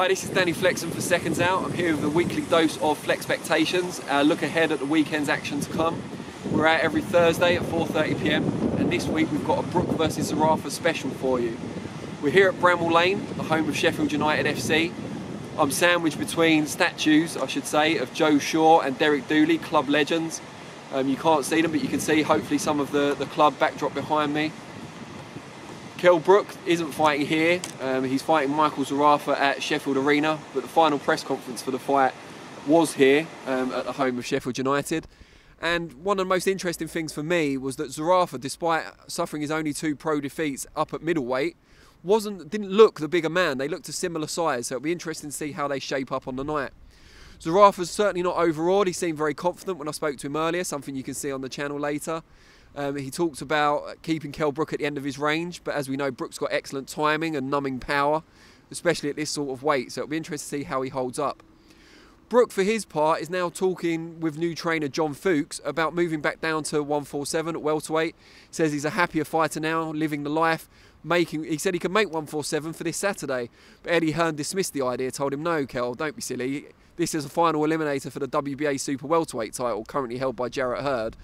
Hi, this is Danny Flexen for SecondsOut. I'm here with a weekly dose of FLEXpectations. Look ahead at the weekend's action to come. We're out every Thursday at 4:30 PM, and this week we've got a Brook versus Zerafa special for you. We're here at Bramall Lane, the home of Sheffield United FC. I'm sandwiched between statues, I should say, of Joe Shaw and Derek Dooley, club legends. You can't see them, but you can see hopefully some of the club backdrop behind me. Kell Brook isn't fighting here, he's fighting Michael Zerafa at Sheffield Arena, but the final press conference for the fight was here at the home of Sheffield United. And one of the most interesting things for me was that Zerafa, despite suffering his only 2 pro defeats up at middleweight, didn't look the bigger man. They looked a similar size, so it'll be interesting to see how they shape up on the night. Zerafa's certainly not overawed. He seemed very confident when I spoke to him earlier, something you can see on the channel later. He talked about keeping Kell Brook at the end of his range, but as we know, Brook's got excellent timing and numbing power, especially at this sort of weight, so it'll be interesting to see how he holds up. Brook, for his part, is now talking with new trainer John Fuchs about moving back down to 147 at welterweight. Says he's a happier fighter now, living the life. He said he can make 147 for this Saturday, but Eddie Hearn dismissed the idea, told him, no, Kell, don't be silly. This is a final eliminator for the WBA Super Welterweight title, currently held by Jarrett Hurd.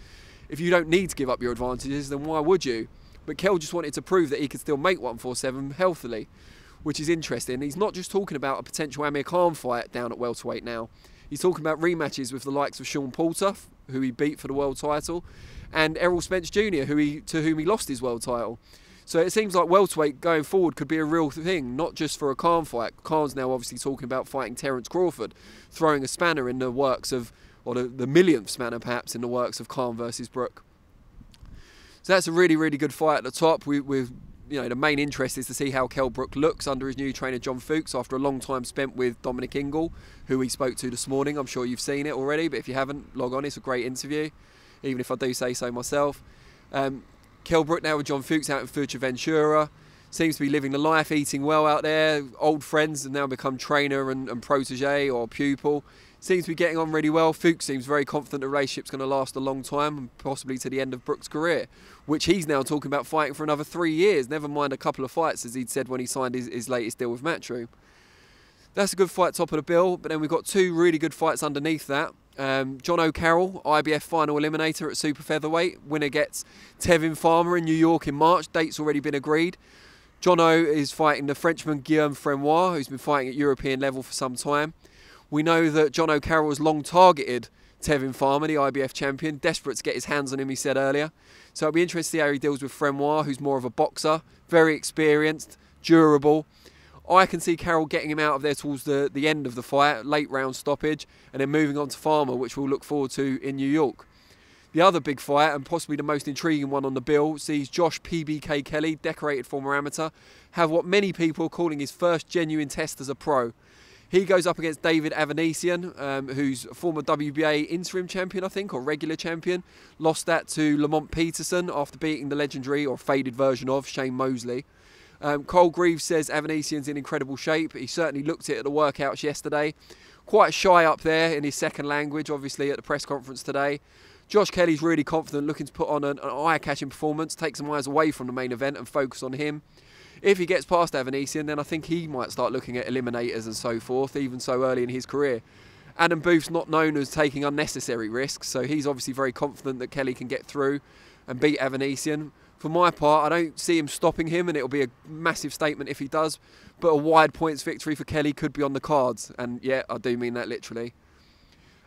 If you don't need to give up your advantages, then why would you? But Kell just wanted to prove that he could still make 147 healthily, which is interesting. He's not just talking about a potential Amir Khan fight down at welterweight now. He's talking about rematches with the likes of Sean Porter, who he beat for the world title, and Errol Spence Jr., to whom he lost his world title. So it seems like welterweight going forward could be a real thing, not just for a Khan fight. Khan's now obviously talking about fighting Terence Crawford, throwing a spanner in the works of, or the millionth spanner perhaps, in the works of Khan versus Brook. So that's a really, really good fight at the top. The main interest is to see how Kell Brook looks under his new trainer John Fuchs after a long time spent with Dominic Ingle, who he spoke to this morning. I'm sure you've seen it already, but if you haven't, log on. It's a great interview, even if I do say so myself. Kell Brook now with John Fuchs out in Fuerteventura. Seems to be living the life, eating well out there. Old friends have now become trainer and protege or pupil. Seems to be getting on really well. Fuchs seems very confident the relationship's going to last a long time, and possibly to the end of Brook's career, which he's now talking about fighting for another 3 years, never mind a couple of fights, as he'd said when he signed his latest deal with Matchroom. That's a good fight top of the bill, but then we've got 2 really good fights underneath that. Jono Carroll, IBF final eliminator at super featherweight. Winner gets Tevin Farmer in New York in March. Date's already been agreed. Jono is fighting the Frenchman Guillaume Frenois, who's been fighting at European level for some time. We know that Jono Carroll has long targeted Tevin Farmer, the IBF champion, desperate to get his hands on him, he said earlier. So it'll be interesting to see how he deals with Frenois, who's more of a boxer, very experienced, durable. I can see Carroll getting him out of there towards the end of the fight, late round stoppage, and then moving on to Farmer, which we'll look forward to in New York. The other big fight, and possibly the most intriguing one on the bill, sees Josh PBK Kelly, decorated former amateur, have what many people are calling his first genuine test as a pro. He goes up against David Avanesyan, who's a former WBA interim champion, I think, or regular champion. Lost that to Lamont Peterson after beating the legendary, or faded version of, Shane Mosley. Cole Greaves says Avanesyan's in incredible shape. He certainly looked it at the workouts yesterday. Quite shy up there in his second language, obviously, at the press conference today. Josh Kelly's really confident, looking to put on an eye-catching performance, take some eyes away from the main event and focus on him. If he gets past Avanesyan, then I think he might start looking at eliminators and so forth, even so early in his career. Adam Booth's not known as taking unnecessary risks, so he's obviously very confident that Kelly can get through and beat Avanesyan. For my part, I don't see him stopping him, and it'll be a massive statement if he does, but a wide points victory for Kelly could be on the cards, and yeah, I do mean that literally.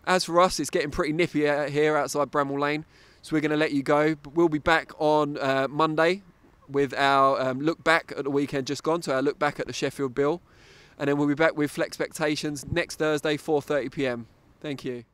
As for us, it's getting pretty nippy out here outside Bramall Lane, so we're going to let you go. But we'll be back on Monday with our look back at the weekend just gone, so our look back at the Sheffield Bill. And then we'll be back with FLEXpectations next Thursday, 4:30 PM. Thank you.